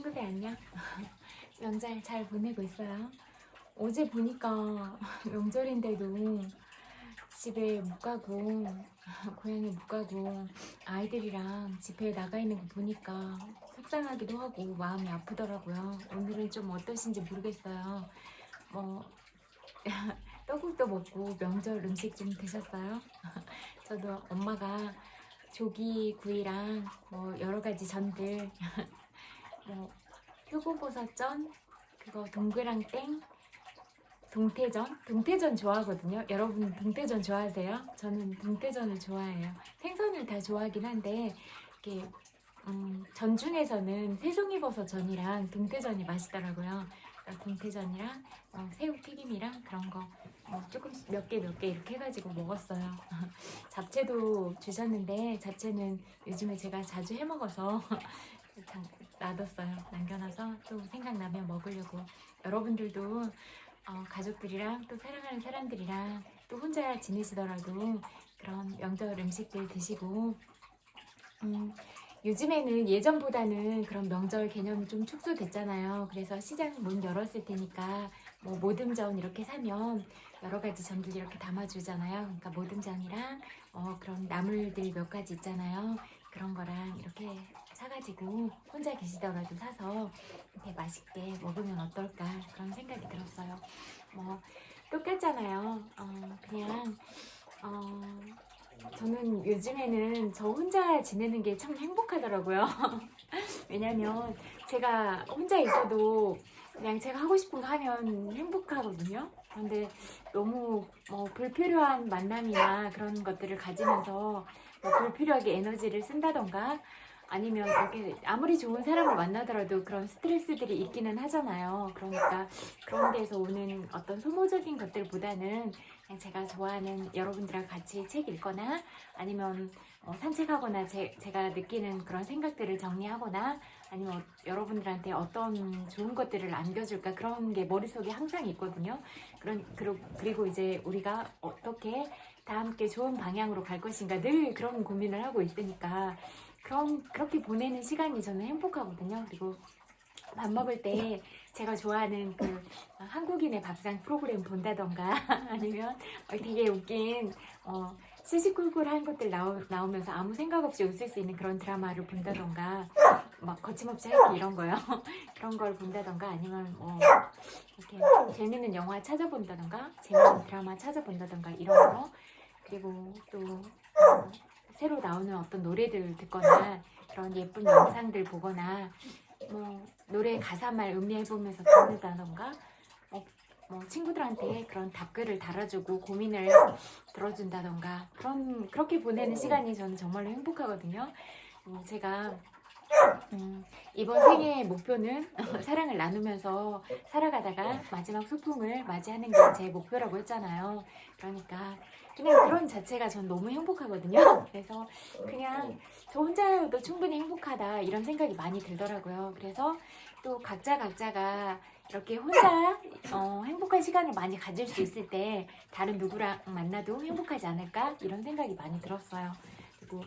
친구들 안녕. 명절 잘 보내고 있어요. 어제 보니까 명절인데도 집에 못 가고 고향에 못 가고 아이들이랑 집회에 나가 있는 거 보니까 속상하기도 하고 마음이 아프더라고요. 오늘은 좀 어떠신지 모르겠어요. 뭐 떡국도 먹고 명절 음식 좀 드셨어요? 저도 엄마가 조기구이랑 뭐 여러 가지 전들 뭐 표고버섯전, 그거 동그랑땡, 동태전 좋아하거든요. 여러분 동태전 좋아하세요? 저는 동태전을 좋아해요. 생선을 다 좋아하긴 한데 이렇게 전 중에서는 새송이버섯 전이랑 동태전이 맛있더라고요. 그러니까 동태전이랑 새우튀김이랑 그런 거 조금씩 몇 개 이렇게 해가지고 먹었어요. 잡채도 주셨는데 잡채는 요즘에 제가 자주 해먹어서 놔뒀어요. 남겨놔서 또 생각나면 먹으려고. 여러분들도 가족들이랑 또 사랑하는 사람들이랑 또 혼자 지내시더라도 그런 명절 음식들 드시고 요즘에는 예전보다는 그런 명절 개념이 좀 축소됐잖아요. 그래서 시장 문 열었을 테니까 뭐 모듬전 이렇게 사면 여러 가지 전들 이렇게 담아주잖아요. 그러니까 모듬전이랑 그런 나물들 몇 가지 있잖아요. 그런 거랑 이렇게 사가지고 혼자 계시더라도 사서 이렇게 맛있게 먹으면 어떨까 그런 생각이 들었어요. 뭐 똑같잖아요. 그냥 저는 요즘에는 저 혼자 지내는 게 참 행복하더라고요. 왜냐면 제가 혼자 있어도 그냥 제가 하고 싶은 거 하면 행복하거든요. 그런데 너무 불필요한 만남이나 그런 것들을 가지면서 불필요하게 에너지를 쓴다던가 아니면 이렇게 아무리 좋은 사람을 만나더라도 그런 스트레스들이 있기는 하잖아요. 그러니까 그런 데서 오는 어떤 소모적인 것들보다는 그냥 제가 좋아하는 여러분들과 같이 책 읽거나 아니면 산책하거나 제가 느끼는 그런 생각들을 정리하거나 아니면 여러분들한테 어떤 좋은 것들을 안겨줄까 그런 게 머릿속에 항상 있거든요. 그리고 이제 우리가 어떻게 다 함께 좋은 방향으로 갈 것인가 늘 그런 고민을 하고 있으니까 그렇게 보내는 시간이 저는 행복하거든요. 그리고 밥 먹을 때 제가 좋아하는 그 한국인의 밥상 프로그램 본다던가 아니면 되게 웃긴 시시콜콜한 것들 나오면서 아무 생각 없이 웃을 수 있는 그런 드라마를 본다던가 막 거침없이 할게 이런 거요. 그런 걸 본다던가 아니면 이렇게 재밌는 영화 찾아본다던가 재밌는 드라마 찾아본다던가 이런 거 그리고 또 새로 나오는 어떤 노래들 듣거나 그런 예쁜 영상들 보거나 노래 가사말 음미해보면서 듣는다던가 친구들한테 그런 답글을 달아주고 고민을 들어준다던가 그렇게 보내는 시간이 저는 정말로 행복하거든요. 제가 이번 생애의 목표는 사랑을 나누면서 살아가다가 마지막 소풍을 맞이하는 게 제 목표라고 했잖아요. 그러니까 그냥 그런 자체가 전 너무 행복하거든요. 그래서 그냥 저 혼자여도 충분히 행복하다 이런 생각이 많이 들더라고요. 그래서 또 각자가 이렇게 혼자 행복한 시간을 많이 가질 수 있을 때 다른 누구랑 만나도 행복하지 않을까 이런 생각이 많이 들었어요. 그리고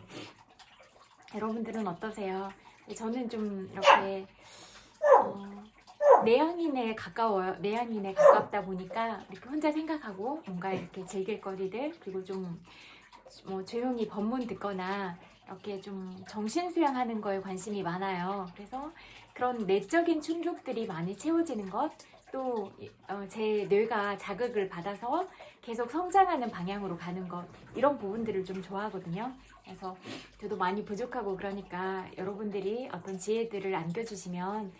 여러분들은 어떠세요? 저는 좀 이렇게 내향인에 가까워요. 내향인에 가깝다 보니까 이렇게 혼자 생각하고 뭔가 이렇게 즐길 거리들 그리고 좀 조용히 법문 듣거나 이렇게 좀 정신 수양하는 거에 관심이 많아요. 그래서 그런 내적인 충족들이 많이 채워지는 것, 또 제 뇌가 자극을 받아서 계속 성장하는 방향으로 가는 것 이런 부분들을 좀 좋아하거든요. 그래서 저도 많이 부족하고 그러니까 여러분들이 어떤 지혜들을 안겨주시면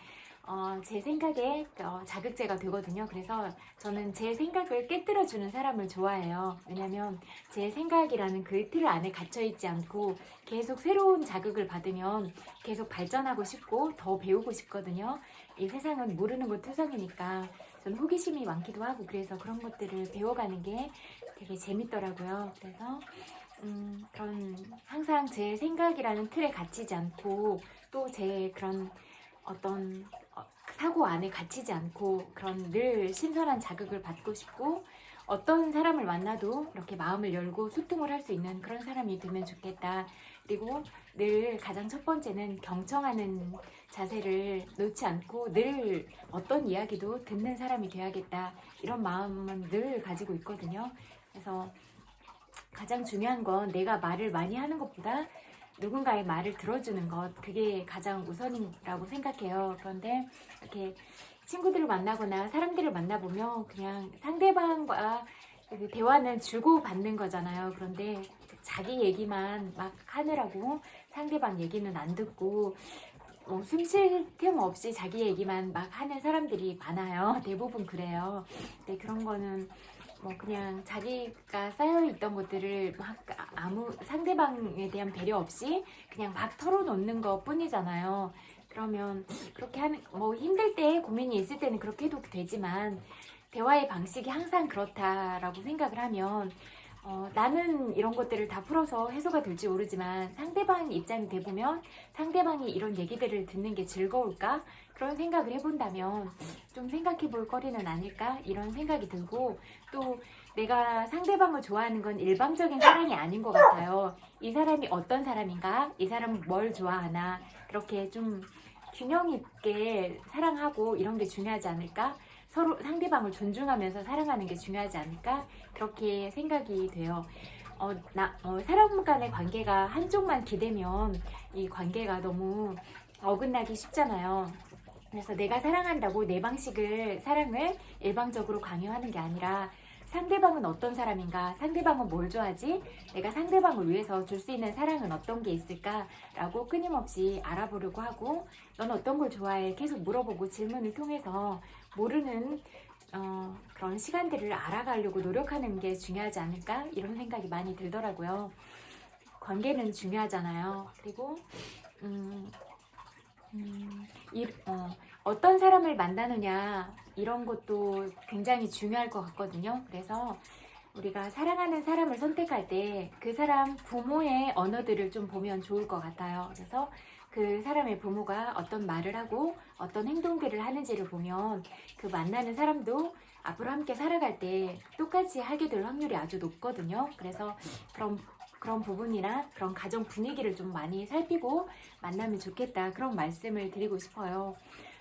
제 생각에 자극제가 되거든요. 그래서 저는 제 생각을 깨뜨려주는 사람을 좋아해요. 왜냐면 제 생각이라는 그 틀 안에 갇혀있지 않고 계속 새로운 자극을 받으면 계속 발전하고 싶고 더 배우고 싶거든요. 이 세상은 모르는 것 투성이니까 저는 호기심이 많기도 하고 그래서 그런 것들을 배워가는 게 되게 재밌더라고요. 그래서 그런 항상 제 생각이라는 틀에 갇히지 않고 또 제 그런 어떤 사고 안에 갇히지 않고 그런 늘 신선한 자극을 받고 싶고 어떤 사람을 만나도 이렇게 마음을 열고 소통을 할 수 있는 그런 사람이 되면 좋겠다 그리고 늘 가장 첫 번째는 경청하는 자세를 놓지 않고 늘 어떤 이야기도 듣는 사람이 돼야겠다, 이런 마음은 늘 가지고 있거든요. 그래서 가장 중요한 건 내가 말을 많이 하는 것보다 누군가의 말을 들어주는 것, 그게 가장 우선이라고 생각해요. 그런데 이렇게 친구들을 만나거나 사람들을 만나보면 그냥 상대방과 그 대화는 주고받는 거잖아요. 그런데 자기 얘기만 막 하느라고 상대방 얘기는 안 듣고 숨 쉴 틈 없이 자기 얘기만 막 하는 사람들이 많아요. 대부분 그래요. 근데 그런 거는 그냥 자기가 쌓여있던 것들을 막 아무 상대방에 대한 배려 없이 그냥 막 털어놓는 것 뿐이잖아요. 그러면 그렇게 하는, 힘들 때, 고민이 있을 때는 그렇게 해도 되지만 대화의 방식이 항상 그렇다라고 생각을 하면 나는 이런 것들을 다 풀어서 해소가 될지 모르지만 상대방 입장이 돼보면 상대방이 이런 얘기들을 듣는 게 즐거울까? 그런 생각을 해본다면 좀 생각해 볼 거리는 아닐까? 이런 생각이 들고, 또 내가 상대방을 좋아하는 건 일방적인 사랑이 아닌 것 같아요. 이 사람이 어떤 사람인가? 이 사람은 뭘 좋아하나? 그렇게 좀 균형 있게 사랑하고 이런 게 중요하지 않을까? 서로 상대방을 존중하면서 사랑하는 게 중요하지 않을까? 그렇게 생각이 돼요. 사람 간의 관계가 한쪽만 기대면 이 관계가 너무 어긋나기 쉽잖아요. 그래서 내가 사랑한다고 내 방식을, 사랑을 일방적으로 강요하는 게 아니라 상대방은 어떤 사람인가? 상대방은 뭘 좋아하지? 내가 상대방을 위해서 줄 수 있는 사랑은 어떤 게 있을까? 라고 끊임없이 알아보려고 하고, 넌 어떤 걸 좋아해? 계속 물어보고 질문을 통해서 모르는 그런 시간들을 알아가려고 노력하는 게 중요하지 않을까? 이런 생각이 많이 들더라고요. 관계는 중요하잖아요. 그리고 어떤 사람을 만나느냐, 이런 것도 굉장히 중요할 것 같거든요. 그래서 우리가 사랑하는 사람을 선택할 때 그 사람 부모의 언어들을 좀 보면 좋을 것 같아요. 그래서 그 사람의 부모가 어떤 말을 하고 어떤 행동들을 하는지를 보면 그 만나는 사람도 앞으로 함께 살아갈 때 똑같이 하게 될 확률이 아주 높거든요. 그래서 그런 부분이나 그런 가정 분위기를 좀 많이 살피고 만나면 좋겠다, 그런 말씀을 드리고 싶어요.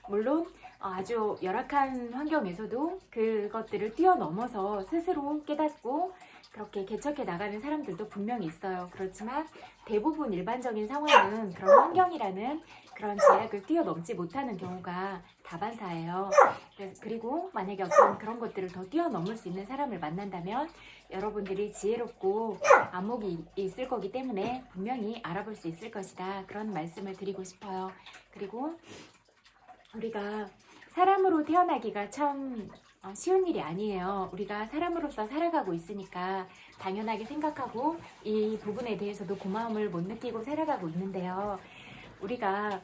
물론 아주 열악한 환경에서도 그것들을 뛰어넘어서 스스로 깨닫고 그렇게 개척해 나가는 사람들도 분명히 있어요. 그렇지만 대부분 일반적인 상황은 그런 환경이라는 그런 제약을 뛰어넘지 못하는 경우가 다반사예요. 그리고 만약에 어떤 그런 것들을 더 뛰어넘을 수 있는 사람을 만난다면 여러분들이 지혜롭고 안목이 있을 거기 때문에 분명히 알아볼 수 있을 것이다, 그런 말씀을 드리고 싶어요. 그리고 우리가 사람으로 태어나기가 참 쉬운 일이 아니에요. 우리가 사람으로서 살아가고 있으니까 당연하게 생각하고 이 부분에 대해서도 고마움을 못 느끼고 살아가고 있는데요. 우리가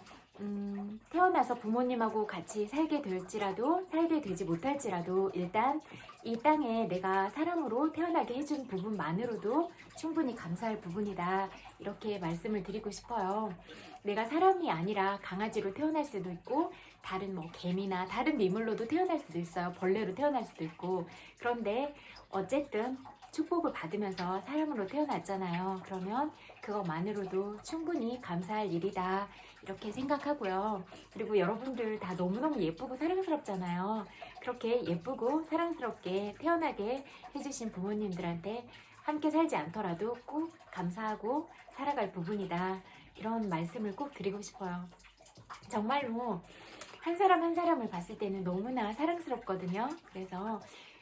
태어나서 부모님하고 같이 살게 되지 못할지라도 일단 이 땅에 내가 사람으로 태어나게 해준 부분만으로도 충분히 감사할 부분이다, 이렇게 말씀을 드리고 싶어요. 내가 사람이 아니라 강아지로 태어날 수도 있고 다른 개미나 다른 미물로도 태어날 수도 있어요. 벌레로 태어날 수도 있고. 그런데 어쨌든 축복을 받으면서 사람으로 태어났잖아요. 그러면 그것만으로도 충분히 감사할 일이다, 이렇게 생각하고요. 그리고 여러분들 다 너무너무 예쁘고 사랑스럽잖아요. 그렇게 예쁘고 사랑스럽게 태어나게 해주신 부모님들한테 함께 살지 않더라도 꼭 감사하고 살아갈 부분이다, 이런 말씀을 꼭 드리고 싶어요. 정말로 한 사람 한 사람을 봤을 때는 너무나 사랑스럽거든요. 그래서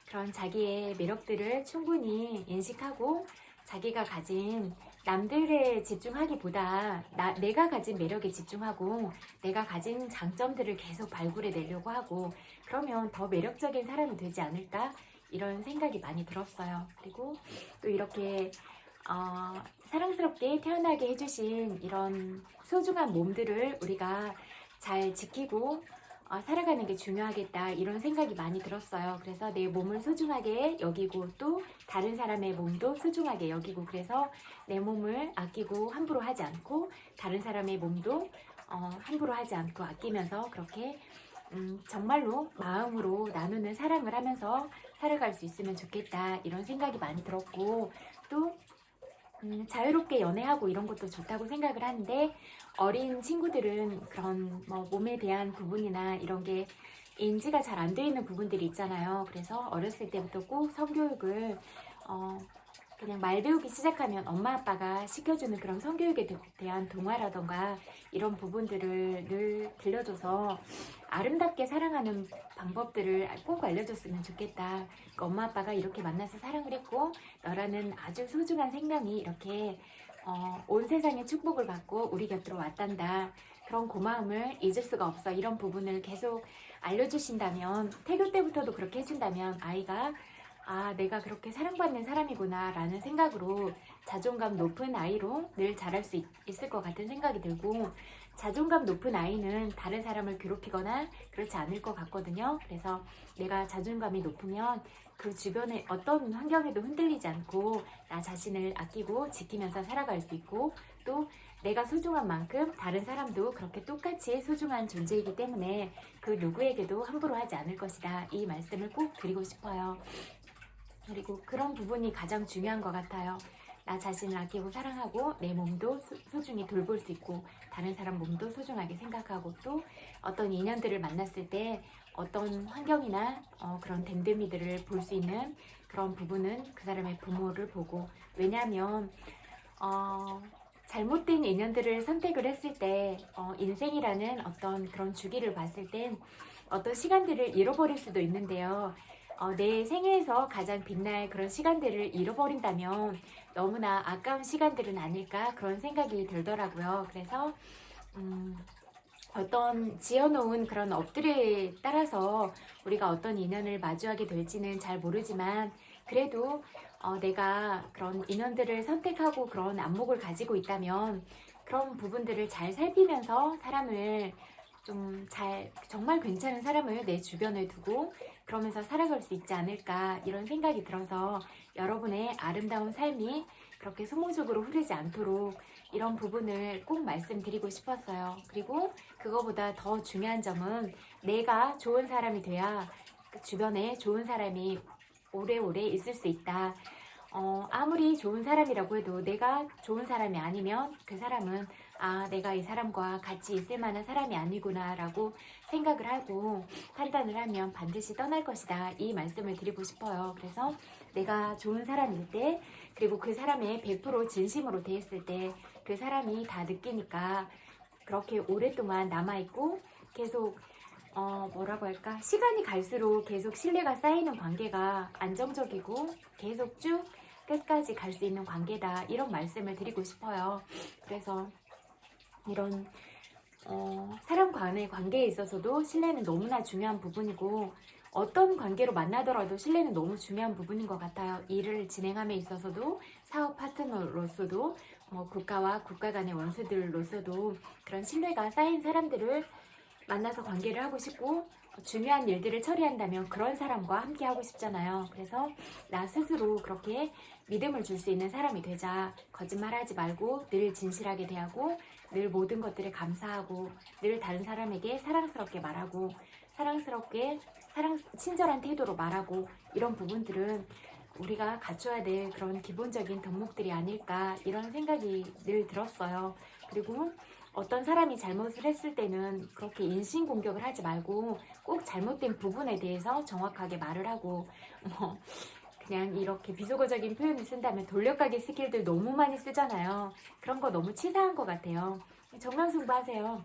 그런 자기의 매력들을 충분히 인식하고 자기가 가진, 남들에 집중하기보다 내가 가진 매력에 집중하고 내가 가진 장점들을 계속 발굴해 내려고 하고, 그러면 더 매력적인 사람이 되지 않을까, 이런 생각이 많이 들었어요. 그리고 또 이렇게 사랑스럽게 태어나게 해주신 이런 소중한 몸들을 우리가 잘 지키고 살아가는 게 중요하겠다, 이런 생각이 많이 들었어요. 그래서 내 몸을 소중하게 여기고 또 다른 사람의 몸도 소중하게 여기고, 그래서 내 몸을 아끼고 함부로 하지 않고 다른 사람의 몸도 함부로 하지 않고 아끼면서 그렇게 정말로 마음으로 나누는 사랑을 하면서 살아갈 수 있으면 좋겠다, 이런 생각이 많이 들었고, 또 자유롭게 연애하고 이런 것도 좋다고 생각을 하는데 어린 친구들은 그런 뭐 몸에 대한 부분이나 이런 게 인지가 잘 안 돼 있는 부분들이 있잖아요. 그래서 어렸을 때부터 꼭 성교육을 그냥 말 배우기 시작하면 엄마 아빠가 시켜주는 그런 성교육에 대한 동화라던가 이런 부분들을 늘 들려줘서 아름답게 사랑하는 방법들을 꼭 알려줬으면 좋겠다. 그러니까 엄마 아빠가 이렇게 만나서 사랑을 했고 너라는 아주 소중한 생명이 이렇게 온 세상의 축복을 받고 우리 곁으로 왔단다. 그런 고마움을 잊을 수가 없어. 이런 부분을 계속 알려주신다면 태교 때부터도 그렇게 해준다면 아이가 내가 그렇게 사랑받는 사람이구나 라는 생각으로 자존감 높은 아이로 늘 자랄 수 있을 것 같은 생각이 들고 자존감 높은 아이는 다른 사람을 괴롭히거나 그렇지 않을 것 같거든요. 그래서 내가 자존감이 높으면 그 주변의 어떤 환경에도 흔들리지 않고 나 자신을 아끼고 지키면서 살아갈 수 있고 또 내가 소중한 만큼 다른 사람도 그렇게 똑같이 소중한 존재이기 때문에 그 누구에게도 함부로 하지 않을 것이다. 이 말씀을 꼭 드리고 싶어요. 그리고 그런 부분이 가장 중요한 것 같아요. 나 자신을 아끼고 사랑하고 내 몸도 소중히 돌볼 수 있고 다른 사람 몸도 소중하게 생각하고 또 어떤 인연들을 만났을 때 어떤 환경이나 그런 댐댐이들을 볼 수 있는 그런 부분은 그 사람의 부모를 보고 왜냐하면 잘못된 인연들을 선택을 했을 때 인생이라는 어떤 그런 주기를 봤을 땐 어떤 시간들을 잃어버릴 수도 있는데요. 내 생애에서 가장 빛날 그런 시간들을 잃어버린다면 너무나 아까운 시간들은 아닐까 그런 생각이 들더라고요. 그래서 어떤 지어놓은 그런 업들에 따라서 우리가 어떤 인연을 마주하게 될지는 잘 모르지만 그래도 내가 그런 인연들을 선택하고 그런 안목을 가지고 있다면 그런 부분들을 잘 살피면서 사람을 정말 괜찮은 사람을 내 주변에 두고 그러면서 살아갈 수 있지 않을까 이런 생각이 들어서 여러분의 아름다운 삶이 그렇게 소모적으로 흐르지 않도록 이런 부분을 꼭 말씀드리고 싶었어요. 그리고 그거보다 더 중요한 점은 내가 좋은 사람이 돼야 주변에 좋은 사람이 오래오래 있을 수 있다. 아무리 좋은 사람이라고 해도 내가 좋은 사람이 아니면 그 사람은 내가 이 사람과 같이 있을 만한 사람이 아니구나 라고 생각을 하고 판단을 하면 반드시 떠날 것이다. 이 말씀을 드리고 싶어요. 그래서 내가 좋은 사람일 때 그리고 그 사람의 100% 진심으로 대했을 때 그 사람이 다 느끼니까 그렇게 오랫동안 남아있고 계속 뭐라고 할까? 시간이 갈수록 계속 신뢰가 쌓이는 관계가 안정적이고 계속 쭉 끝까지 갈 수 있는 관계다. 이런 말씀을 드리고 싶어요. 그래서 이런 사람 간의 관계에 있어서도 신뢰는 너무나 중요한 부분이고 어떤 관계로 만나더라도 신뢰는 너무 중요한 부분인 것 같아요. 일을 진행함에 있어서도 사업 파트너로서도 국가와 국가 간의 원수들로서도 그런 신뢰가 쌓인 사람들을 만나서 관계를 하고 싶고 중요한 일들을 처리한다면 그런 사람과 함께 하고 싶잖아요. 그래서 나 스스로 그렇게 믿음을 줄 수 있는 사람이 되자. 거짓말하지 말고 늘 진실하게 대하고 늘 모든 것들에 감사하고 늘 다른 사람에게 사랑스럽게 말하고 친절한 태도로 말하고 이런 부분들은 우리가 갖춰야 될 그런 기본적인 덕목들이 아닐까 이런 생각이 늘 들었어요. 그리고 어떤 사람이 잘못을 했을 때는 그렇게 인신공격을 하지 말고 꼭 잘못된 부분에 대해서 정확하게 말을 하고 그냥 이렇게 비속어적인 표현을 쓴다면 돌려가기 스킬들 너무 많이 쓰잖아요. 그런 거 너무 치사한 것 같아요. 정면승부하세요.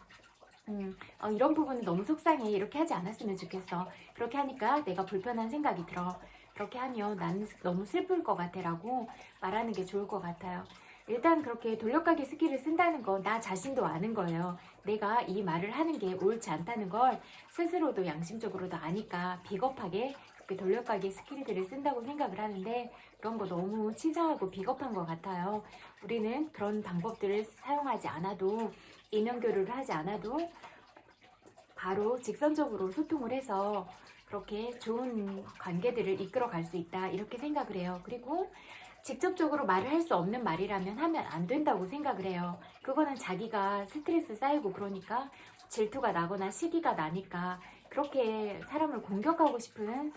이런 부분은 너무 속상해. 이렇게 하지 않았으면 좋겠어. 그렇게 하니까 내가 불편한 생각이 들어. 그렇게 하면 나는 너무 슬플 것 같아 라고 말하는 게 좋을 것 같아요. 일단 그렇게 돌려가기 스킬을 쓴다는 건 나 자신도 아는 거예요. 내가 이 말을 하는 게 옳지 않다는 걸 스스로도 양심적으로도 아니까 비겁하게 그렇게 돌려가기 스킬들을 쓴다고 생각을 하는데 그런 거 너무 치사하고 비겁한 것 같아요. 우리는 그런 방법들을 사용하지 않아도 인연교류를 하지 않아도 바로 직선적으로 소통을 해서 그렇게 좋은 관계들을 이끌어 갈 수 있다 이렇게 생각을 해요. 그리고 직접적으로 말을 할 수 없는 말이라면 하면 안 된다고 생각을 해요. 그거는 자기가 스트레스 쌓이고 그러니까 질투가 나거나 시기가 나니까 그렇게 사람을 공격하고 싶은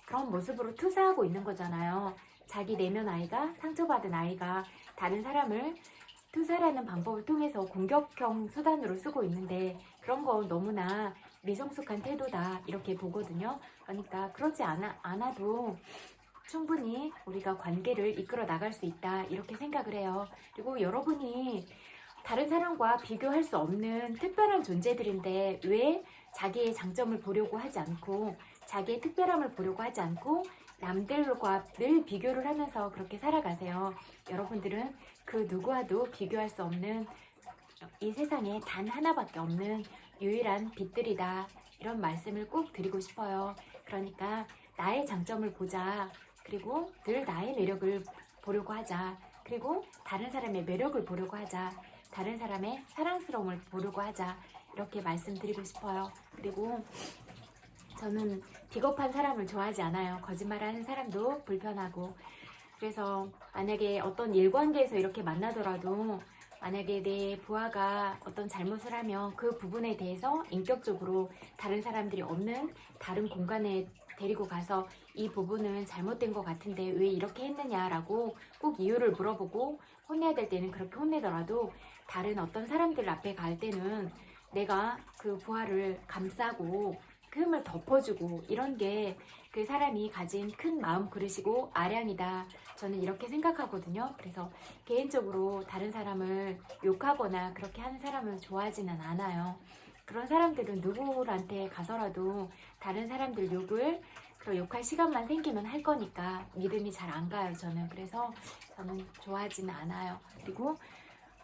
그런 모습으로 투사하고 있는 거잖아요. 자기 내면 아이가, 상처받은 아이가 다른 사람을 투사라는 방법을 통해서 공격형 수단으로 쓰고 있는데 그런 거 너무나 미성숙한 태도다 이렇게 보거든요. 그러니까 그러지 않아도 충분히 우리가 관계를 이끌어 나갈 수 있다 이렇게 생각을 해요. 그리고 여러분이 다른 사람과 비교할 수 없는 특별한 존재들인데 왜 자기의 장점을 보려고 하지 않고 자기의 특별함을 보려고 하지 않고 남들과 늘 비교를 하면서 그렇게 살아가세요. 여러분들은 그 누구와도 비교할 수 없는 이 세상에 단 하나밖에 없는 유일한 빛들이다. 이런 말씀을 꼭 드리고 싶어요. 그러니까 나의 장점을 보자. 그리고 늘 나의 매력을 보려고 하자. 그리고 다른 사람의 매력을 보려고 하자. 다른 사람의 사랑스러움을 보려고 하자. 이렇게 말씀드리고 싶어요. 그리고 저는 비겁한 사람을 좋아하지 않아요. 거짓말하는 사람도 불편하고. 그래서 만약에 어떤 일관계에서 이렇게 만나더라도 만약에 내 부하가 어떤 잘못을 하면 그 부분에 대해서 인격적으로 다른 사람들이 없는 다른 공간에 데리고 가서 이 부분은 잘못된 것 같은데 왜 이렇게 했느냐라고 꼭 이유를 물어보고 혼내야 될 때는 그렇게 혼내더라도 다른 어떤 사람들 앞에 갈 때는 내가 그 부하를 감싸고 그 흠을 덮어주고 이런 게 그 사람이 가진 큰 마음 그릇이고 아량이다. 저는 이렇게 생각하거든요. 그래서 개인적으로 다른 사람을 욕하거나 그렇게 하는 사람을 좋아하지는 않아요. 그런 사람들은 누구한테 가서라도 다른 사람들 그런 욕할 시간만 생기면 할 거니까 믿음이 잘 안 가요. 저는 그래서 저는 좋아하지는 않아요. 그리고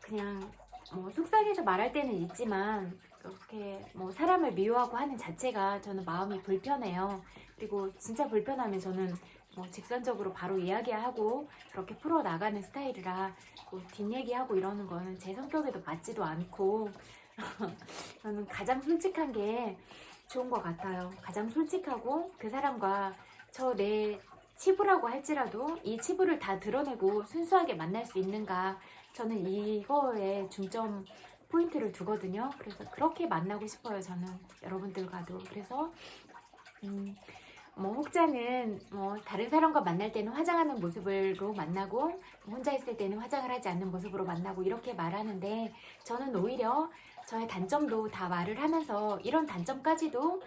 그냥 뭐 속상해서 말할 때는 있지만 그렇게 뭐 사람을 미워하고 하는 자체가 저는 마음이 불편해요. 그리고 진짜 불편하면 저는 뭐 직선적으로 바로 이야기하고 그렇게 풀어나가는 스타일이라 뭐 뒷얘기하고 이러는 거는 제 성격에도 맞지도 않고 저는 가장 솔직한 게 좋은 것 같아요. 가장 솔직하고 그 사람과 내 치부라고 할지라도 이 치부를 다 드러내고 순수하게 만날 수 있는가 저는 이거에 중점 포인트를 두거든요. 그래서 그렇게 만나고 싶어요. 저는 여러분들과도. 그래서 뭐 혹자는 뭐 다른 사람과 만날 때는 화장하는 모습으로 만나고 혼자 있을 때는 화장을 하지 않는 모습으로 만나고 이렇게 말하는데 저는 오히려 저의 단점도 다 말을 하면서 이런 단점까지도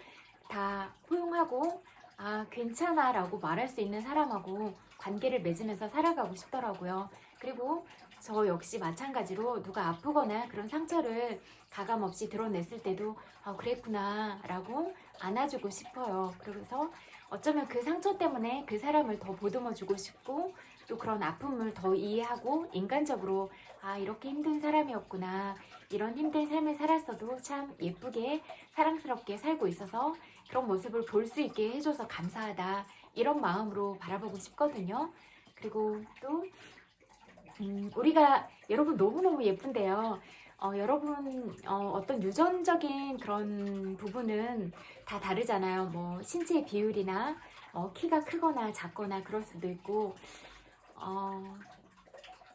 다 포용하고 아 괜찮아 라고 말할 수 있는 사람하고 관계를 맺으면서 살아가고 싶더라고요. 그리고 저 역시 마찬가지로 누가 아프거나 그런 상처를 가감없이 드러냈을 때도 아 그랬구나 라고 안아주고 싶어요. 그래서 어쩌면 그 상처 때문에 그 사람을 더 보듬어주고 싶고 또 그런 아픔을 더 이해하고 인간적으로 아 이렇게 힘든 사람이었구나 이런 힘든 삶을 살았어도 참 예쁘게 사랑스럽게 살고 있어서 그런 모습을 볼 수 있게 해줘서 감사하다 이런 마음으로 바라보고 싶거든요. 그리고 또 우리가 여러분 너무너무 예쁜데요. 여러분 어떤 유전적인 그런 부분은 다 다르잖아요. 뭐 신체 비율이나 키가 크거나 작거나 그럴 수도 있고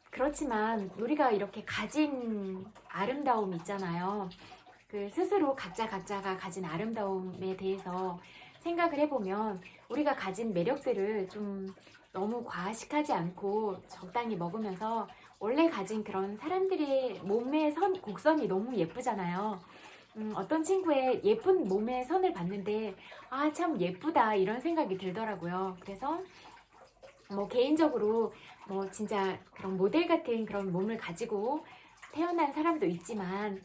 그렇지만 우리가 이렇게 가진 아름다움 있잖아요. 그 스스로 각자가 가진 아름다움에 대해서 생각을 해보면 우리가 가진 매력들을 좀 너무 과식하지 않고 적당히 먹으면서 원래 가진 그런 사람들의 몸의 곡선이 너무 예쁘잖아요. 어떤 친구의 예쁜 몸의 선을 봤는데 아 참 예쁘다 이런 생각이 들더라고요. 그래서 뭐 개인적으로 뭐 진짜 그런 모델 같은 그런 몸을 가지고 태어난 사람도 있지만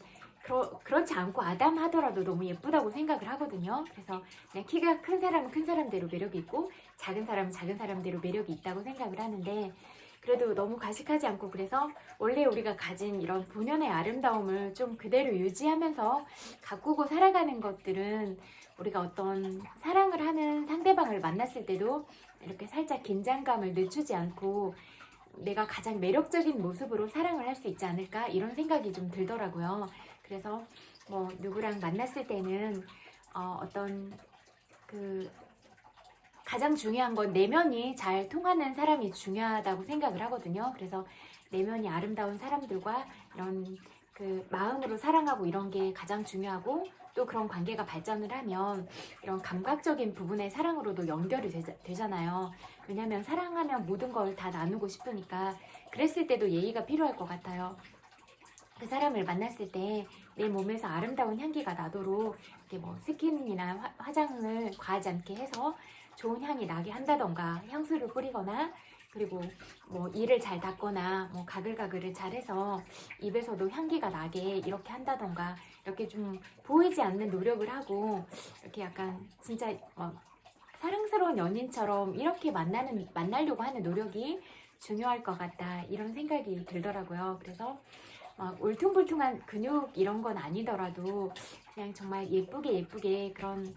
그렇지 않고 아담 하더라도 너무 예쁘다고 생각을 하거든요. 그래서 그냥 키가 큰 사람은 큰 사람대로 매력이 있고 작은 사람은 작은 사람대로 매력이 있다고 생각을 하는데 그래도 너무 과식하지 않고 그래서 원래 우리가 가진 이런 본연의 아름다움을 좀 그대로 유지하면서 가꾸고 살아가는 것들은 우리가 어떤 사랑을 하는 상대방을 만났을 때도 이렇게 살짝 긴장감을 늦추지 않고 내가 가장 매력적인 모습으로 사랑을 할 수 있지 않을까 이런 생각이 좀 들더라고요. 그래서 뭐 누구랑 만났을 때는 어떤 그 가장 중요한 건 내면이 잘 통하는 사람이 중요하다고 생각을 하거든요. 그래서 내면이 아름다운 사람들과 이런 그 마음으로 사랑하고 이런 게 가장 중요하고, 또 그런 관계가 발전을 하면 이런 감각적인 부분의 사랑으로도 연결이 되잖아요. 왜냐면 사랑하면 모든 걸 다 나누고 싶으니까. 그랬을 때도 예의가 필요할 것 같아요. 그 사람을 만났을 때 내 몸에서 아름다운 향기가 나도록 이렇게 뭐 스킨이나 화장을 과하지 않게 해서 좋은 향이 나게 한다던가, 향수를 뿌리거나, 그리고 뭐 이를 잘 닦거나, 뭐 가글가글을 잘해서 입에서도 향기가 나게 이렇게 한다던가, 이렇게 좀 보이지 않는 노력을 하고, 이렇게 약간 진짜 막 사랑스러운 연인처럼 이렇게 만나려고 하는 노력이 중요할 것 같다, 이런 생각이 들더라고요. 그래서 막 울퉁불퉁한 근육 이런 건 아니더라도 그냥 정말 예쁘게 그런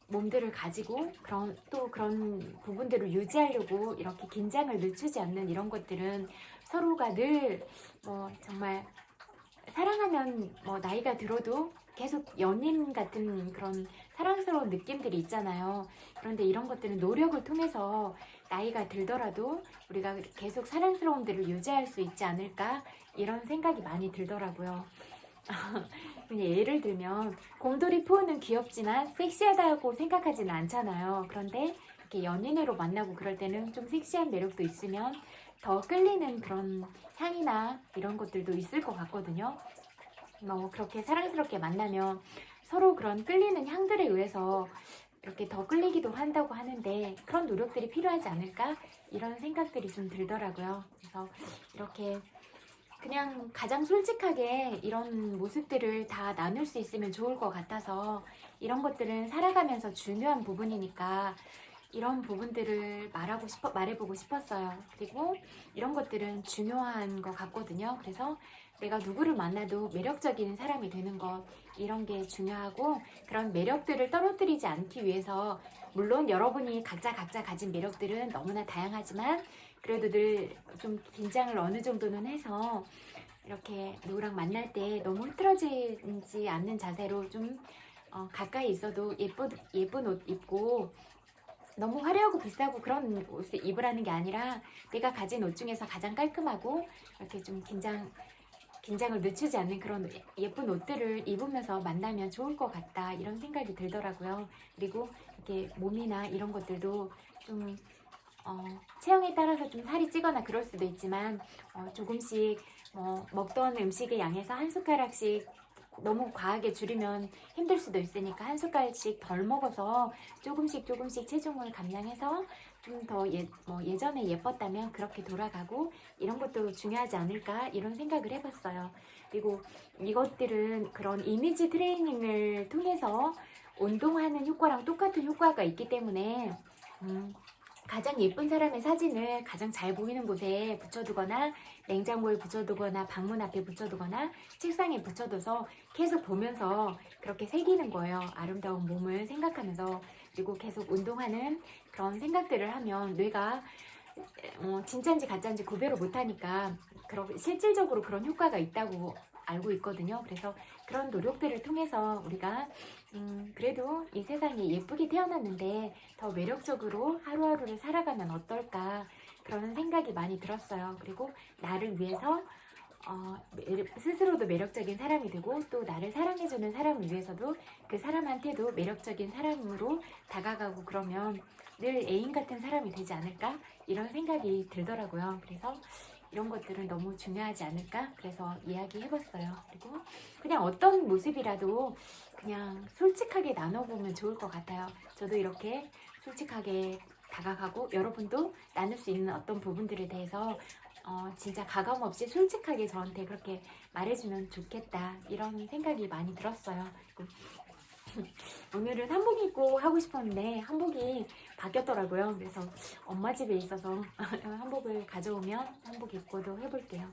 몸들을 가지고, 그런 부분들을 유지하려고 이렇게 긴장을 늦추지 않는 이런 것들은 서로가 늘 정말 사랑하면 나이가 들어도 계속 연인 같은 그런 사랑스러운 느낌들이 있잖아요. 그런데 이런 것들은 노력을 통해서 나이가 들더라도 우리가 계속 사랑스러움들을 유지할 수 있지 않을까, 이런 생각이 많이 들더라고요. 그냥 예를 들면 곰돌이 푸우는 귀엽지만 섹시하다고 생각하지는 않잖아요. 그런데 이렇게 연인으로 만나고 그럴 때는 좀 섹시한 매력도 있으면 더 끌리는 그런 향이나 이런 것들도 있을 것 같거든요. 그렇게 사랑스럽게 만나면 서로 그런 끌리는 향들에 의해서 이렇게 더 끌리기도 한다고 하는데, 그런 노력들이 필요하지 않을까, 이런 생각들이 좀 들더라고요. 그래서 이렇게 그냥 가장 솔직하게 이런 모습들을 다 나눌 수 있으면 좋을 것 같아서, 이런 것들은 살아가면서 중요한 부분이니까 이런 부분들을 말해보고 싶었어요. 그리고 이런 것들은 중요한 것 같거든요. 그래서 내가 누구를 만나도 매력적인 사람이 되는 것, 이런 게 중요하고, 그런 매력들을 떨어뜨리지 않기 위해서, 물론 여러분이 각자 가진 매력들은 너무나 다양하지만 그래도 늘 좀 긴장을 어느 정도는 해서 이렇게 누구랑 만날 때 너무 흐트러지지 않는 자세로 좀 가까이 있어도 예쁜 옷 입고, 너무 화려하고 비싸고 그런 옷을 입으라는 게 아니라 내가 가진 옷 중에서 가장 깔끔하고 이렇게 좀 긴장을 늦추지 않는 그런 예쁜 옷들을 입으면서 만나면 좋을 것 같다, 이런 생각이 들더라고요. 그리고 이렇게 몸이나 이런 것들도 좀 체형에 따라서 좀 살이 찌거나 그럴 수도 있지만, 조금씩 먹던 음식의 양에서 한 숟가락씩 너무 과하게 줄이면 힘들 수도 있으니까 한 숟갈씩 덜 먹어서 조금씩 체중을 감량해서 좀 더 예전에 예뻤다면 그렇게 돌아가고, 이런 것도 중요하지 않을까, 이런 생각을 해봤어요. 그리고 이것들은 그런 이미지 트레이닝을 통해서 운동하는 효과랑 똑같은 효과가 있기 때문에, 가장 예쁜 사람의 사진을 가장 잘 보이는 곳에 붙여두거나, 냉장고에 붙여두거나, 방문 앞에 붙여두거나, 책상에 붙여둬서 계속 보면서 그렇게 새기는 거예요. 아름다운 몸을 생각하면서. 그리고 계속 운동하는 그런 생각들을 하면 뇌가 진짜인지 가짜인지 구별을 못하니까 실질적으로 그런 효과가 있다고 알고 있거든요. 그래서 그런 노력들을 통해서 우리가 그래도 이 세상에 예쁘게 태어났는데 더 매력적으로 하루하루를 살아가면 어떨까, 그런 생각이 많이 들었어요. 그리고 나를 위해서 스스로도 매력적인 사람이 되고, 또 나를 사랑해주는 사람을 위해서도 그 사람한테도 매력적인 사람으로 다가가고, 그러면 늘 애인 같은 사람이 되지 않을까, 이런 생각이 들더라고요. 그래서 이런 것들은 너무 중요하지 않을까, 그래서 이야기해봤어요. 그리고 그냥 어떤 모습이라도 그냥 솔직하게 나눠보면 좋을 것 같아요. 저도 이렇게 솔직하게 다가가고, 여러분도 나눌 수 있는 어떤 부분들에 대해서 진짜 가감 없이 솔직하게 저한테 그렇게 말해주면 좋겠다, 이런 생각이 많이 들었어요. 오늘은 한복 입고 하고 싶었는데 한복이 바뀌었더라고요. 그래서 엄마 집에 있어서 한복을 가져오면 한복 입고도 해볼게요.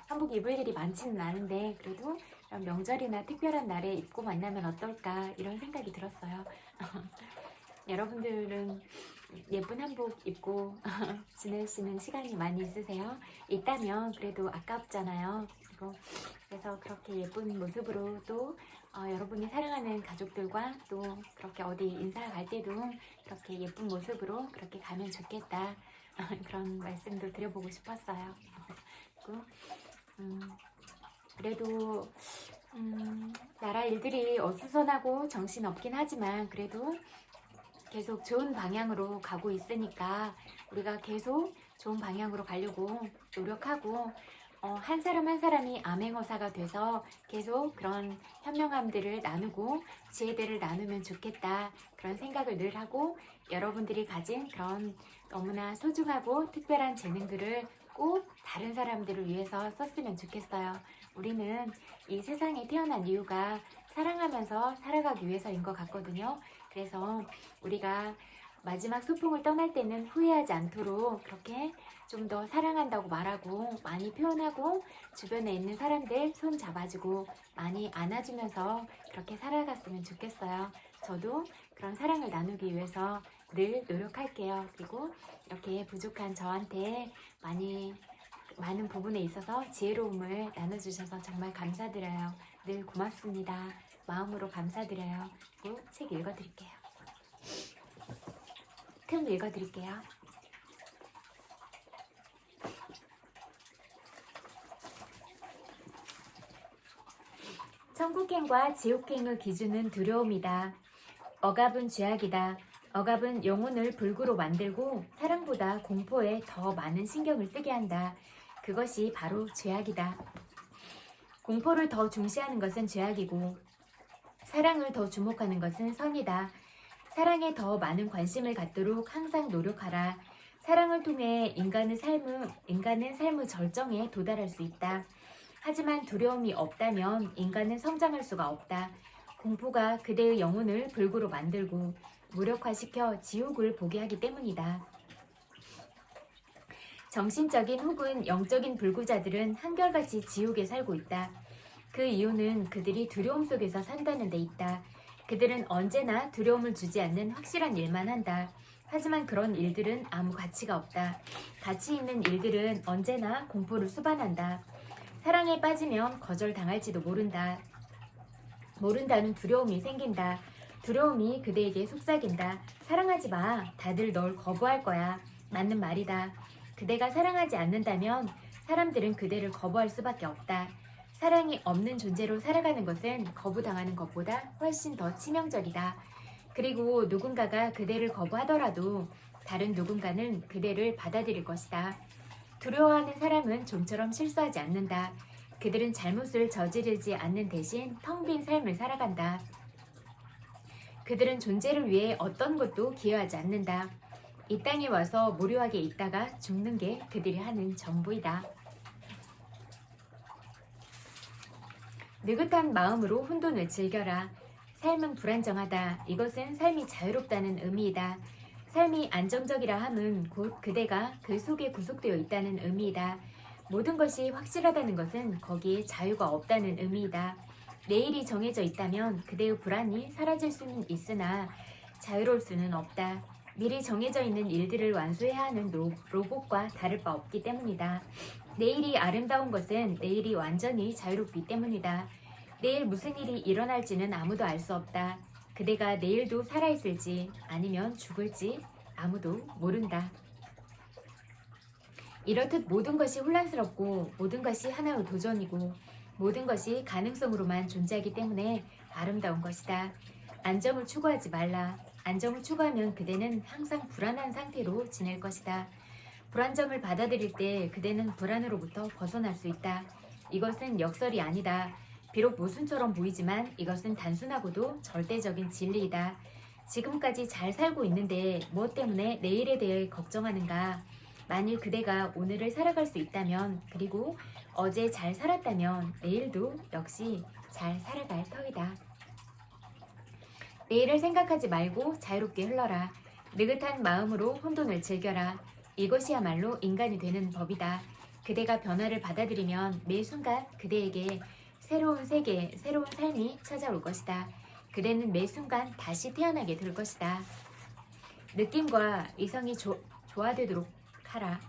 한복 입을 일이 많지는 않은데 그래도 명절이나 특별한 날에 입고 만나면 어떨까, 이런 생각이 들었어요. 여러분들은 예쁜 한복 입고 지내시는 시간이 많이 있으세요? 있다면 그래도 아깝잖아요. 그래서 그렇게 예쁜 모습으로 또 여러분이 사랑하는 가족들과 또 그렇게 어디 인사 갈 때도 그렇게 예쁜 모습으로 그렇게 가면 좋겠다, 그런 말씀도 드려보고 싶었어요. 그리고 그래도 나라 일들이 어수선하고 정신없긴 하지만 그래도 계속 좋은 방향으로 가고 있으니까 우리가 계속 좋은 방향으로 가려고 노력하고 한 사람 한 사람이 암행어사가 돼서 계속 그런 현명함들을 나누고 지혜들을 나누면 좋겠다, 그런 생각을 늘 하고, 여러분들이 가진 그런 너무나 소중하고 특별한 재능들을 꼭 다른 사람들을 위해서 썼으면 좋겠어요. 우리는 이 세상에 태어난 이유가 사랑하면서 살아가기 위해서인 것 같거든요. 그래서 우리가 마지막 소풍을 떠날 때는 후회하지 않도록 그렇게 좀 더 사랑한다고 말하고 많이 표현하고 주변에 있는 사람들 손 잡아주고 많이 안아주면서 그렇게 살아갔으면 좋겠어요. 저도 그런 사랑을 나누기 위해서 늘 노력할게요. 그리고 이렇게 부족한 저한테 많은 부분에 있어서 지혜로움을 나눠주셔서 정말 감사드려요. 늘 고맙습니다. 마음으로 감사드려요. 그리고 책 읽어드릴게요. 틈 읽어드릴게요. 천국행과 지옥행의 기준은 두려움이다. 억압은 죄악이다. 억압은 영혼을 불구로 만들고 사랑보다 공포에 더 많은 신경을 쓰게 한다. 그것이 바로 죄악이다. 공포를 더 중시하는 것은 죄악이고 사랑을 더 주목하는 것은 선이다. 사랑에 더 많은 관심을 갖도록 항상 노력하라. 사랑을 통해 인간은 삶의 절정에 도달할 수 있다. 하지만 두려움이 없다면 인간은 성장할 수가 없다. 공포가 그대의 영혼을 불구로 만들고 무력화시켜 지옥을 보게 하기 때문이다. 정신적인 혹은 영적인 불구자들은 한결같이 지옥에 살고 있다. 그 이유는 그들이 두려움 속에서 산다는 데 있다. 그들은 언제나 두려움을 주지 않는 확실한 일만 한다. 하지만 그런 일들은 아무 가치가 없다. 가치 있는 일들은 언제나 공포를 수반한다. 사랑에 빠지면 거절당할지도 모른다. 모른다는 두려움이 생긴다. 두려움이 그대에게 속삭인다. 사랑하지 마. 다들 널 거부할 거야. 맞는 말이다. 그대가 사랑하지 않는다면 사람들은 그대를 거부할 수밖에 없다. 사랑이 없는 존재로 살아가는 것은 거부당하는 것보다 훨씬 더 치명적이다. 그리고 누군가가 그대를 거부하더라도 다른 누군가는 그대를 받아들일 것이다. 두려워하는 사람은 좀처럼 실수하지 않는다. 그들은 잘못을 저지르지 않는 대신 텅 빈 삶을 살아간다. 그들은 존재를 위해 어떤 것도 기여하지 않는다. 이 땅에 와서 무료하게 있다가 죽는 게 그들이 하는 전부이다. 느긋한 마음으로 혼돈을 즐겨라. 삶은 불안정하다. 이것은 삶이 자유롭다는 의미이다. 삶이 안정적이라 함은 곧 그대가 그 속에 구속되어 있다는 의미이다. 모든 것이 확실하다는 것은 거기에 자유가 없다는 의미이다. 내일이 정해져 있다면 그대의 불안이 사라질 수는 있으나 자유로울 수는 없다. 미리 정해져 있는 일들을 완수해야 하는 로봇과 다를 바 없기 때문이다. 내일이 아름다운 것은 내일이 완전히 자유롭기 때문이다. 내일 무슨 일이 일어날지는 아무도 알 수 없다. 그대가 내일도 살아있을지 아니면 죽을지 아무도 모른다. 이렇듯 모든 것이 혼란스럽고 모든 것이 하나의 도전이고 모든 것이 가능성으로만 존재하기 때문에 아름다운 것이다. 안정을 추구하지 말라. 안정을 추구하면 그대는 항상 불안한 상태로 지낼 것이다. 불안정을 받아들일 때 그대는 불안으로부터 벗어날 수 있다. 이것은 역설이 아니다. 비록 모순처럼 보이지만 이것은 단순하고도 절대적인 진리이다. 지금까지 잘 살고 있는데 무엇 때문에 내일에 대해 걱정하는가? 만일 그대가 오늘을 살아갈 수 있다면, 그리고 어제 잘 살았다면 내일도 역시 잘 살아갈 터이다. 내일을 생각하지 말고 자유롭게 흘러라. 느긋한 마음으로 혼돈을 즐겨라. 이것이야말로 인간이 되는 법이다. 그대가 변화를 받아들이면 매 순간 그대에게 새로운 세계, 새로운 삶이 찾아올 것이다. 그대는 매 순간 다시 태어나게 될 것이다. 느낌과 이성이 조화되도록 하라.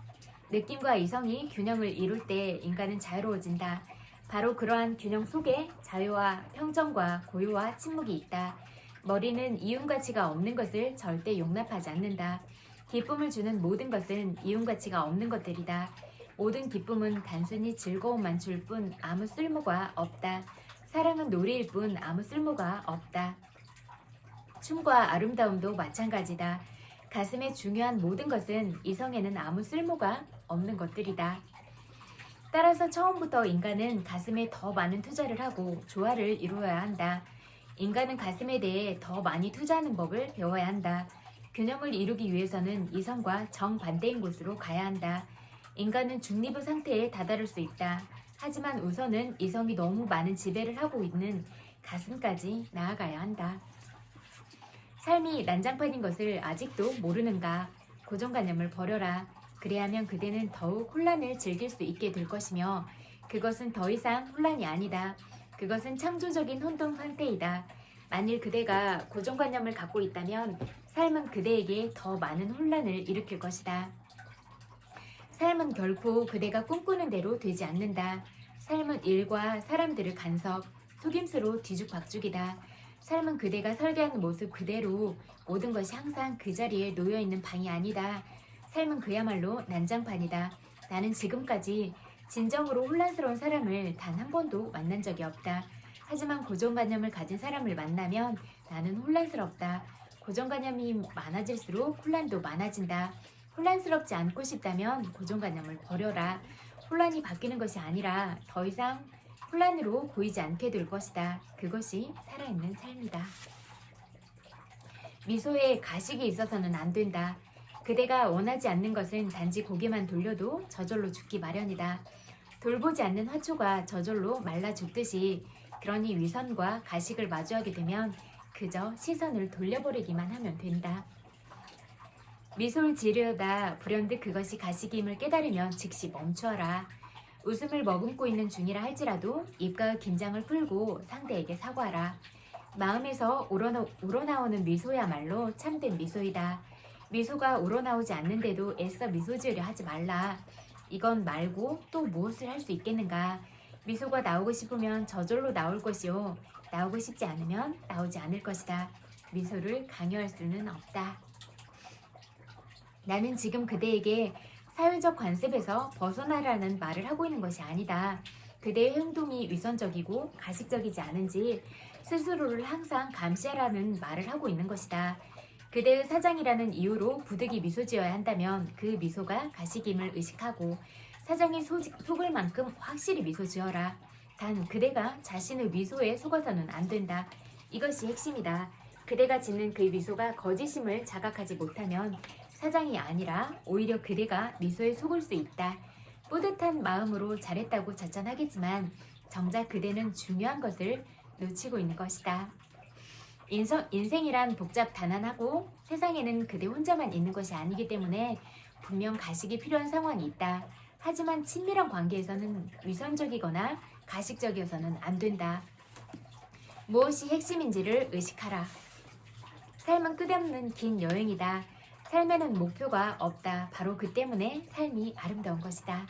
느낌과 이성이 균형을 이룰 때 인간은 자유로워진다. 바로 그러한 균형 속에 자유와 평정과 고요와 침묵이 있다. 머리는 이윤가치가 없는 것을 절대 용납하지 않는다. 기쁨을 주는 모든 것은 이윤가치가 없는 것들이다. 모든 기쁨은 단순히 즐거움만 줄 뿐 아무 쓸모가 없다. 사랑은 놀이일 뿐 아무 쓸모가 없다. 춤과 아름다움도 마찬가지다. 가슴에 중요한 모든 것은 이성에는 아무 쓸모가 없는 것들이다. 따라서 처음부터 인간은 가슴에 더 많은 투자를 하고 조화를 이루어야 한다. 인간은 가슴에 대해 더 많이 투자하는 법을 배워야 한다. 균형을 이루기 위해서는 이성과 정반대인 곳으로 가야 한다. 인간은 중립의 상태에 다다를 수 있다. 하지만 우선은 이성이 너무 많은 지배를 하고 있는 가슴까지 나아가야 한다. 삶이 난장판인 것을 아직도 모르는가? 고정관념을 버려라. 그래야면 그대는 더욱 혼란을 즐길 수 있게 될 것이며 그것은 더 이상 혼란이 아니다. 그것은 창조적인 혼돈 상태이다. 만일 그대가 고정관념을 갖고 있다면 삶은 그대에게 더 많은 혼란을 일으킬 것이다. 삶은 결코 그대가 꿈꾸는 대로 되지 않는다. 삶은 일과 사람들을 간섭, 속임수로 뒤죽박죽이다. 삶은 그대가 설계하는 모습 그대로 모든 것이 항상 그 자리에 놓여있는 방이 아니다. 삶은 그야말로 난장판이다. 나는 지금까지 진정으로 혼란스러운 사람을 단 한 번도 만난 적이 없다. 하지만 고정관념을 가진 사람을 만나면 나는 혼란스럽다. 고정관념이 많아질수록 혼란도 많아진다. 혼란스럽지 않고 싶다면 고정관념을 버려라. 혼란이 바뀌는 것이 아니라 더 이상 혼란으로 보이지 않게 될 것이다. 그것이 살아있는 삶이다. 미소에 가식이 있어서는 안 된다. 그대가 원하지 않는 것은 단지 고개만 돌려도 저절로 죽기 마련이다. 돌보지 않는 화초가 저절로 말라 죽듯이 그러니 위선과 가식을 마주하게 되면 그저 시선을 돌려버리기만 하면 된다. 미소를 지으려다 불현듯 그것이 가식임을 깨달으면 즉시 멈추어라. 웃음을 머금고 있는 중이라 할지라도 입가의 긴장을 풀고 상대에게 사과하라. 마음에서 우러나오는 미소야말로 참된 미소이다. 미소가 우러나오지 않는데도 애써 미소 지으려 하지 말라. 이건 말고 또 무엇을 할 수 있겠는가. 미소가 나오고 싶으면 저절로 나올 것이요. 나오고 싶지 않으면 나오지 않을 것이다. 미소를 강요할 수는 없다. 나는 지금 그대에게 사회적 관습에서 벗어나라는 말을 하고 있는 것이 아니다. 그대의 행동이 위선적이고 가식적이지 않은지 스스로를 항상 감시하라는 말을 하고 있는 것이다. 그대의 사장이라는 이유로 부득이 미소 지어야 한다면 그 미소가 가식임을 의식하고 사장이 속을 만큼 확실히 미소 지어라. 단 그대가 자신의 미소에 속아서는 안 된다. 이것이 핵심이다. 그대가 짓는 그 미소가 거짓임을 자각하지 못하면 사장이 아니라 오히려 그대가 미소에 속을 수 있다. 뿌듯한 마음으로 잘했다고 자찬하겠지만 정작 그대는 중요한 것을 놓치고 있는 것이다. 인생이란 복잡 단안하고 세상에는 그대 혼자만 있는 것이 아니기 때문에 분명 가식이 필요한 상황이 있다. 하지만 친밀한 관계에서는 위선적이거나 가식적이어서는 안 된다. 무엇이 핵심인지를 의식하라. 삶은 끝없는 긴 여행이다. 삶에는 목표가 없다. 바로 그 때문에 삶이 아름다운 것이다.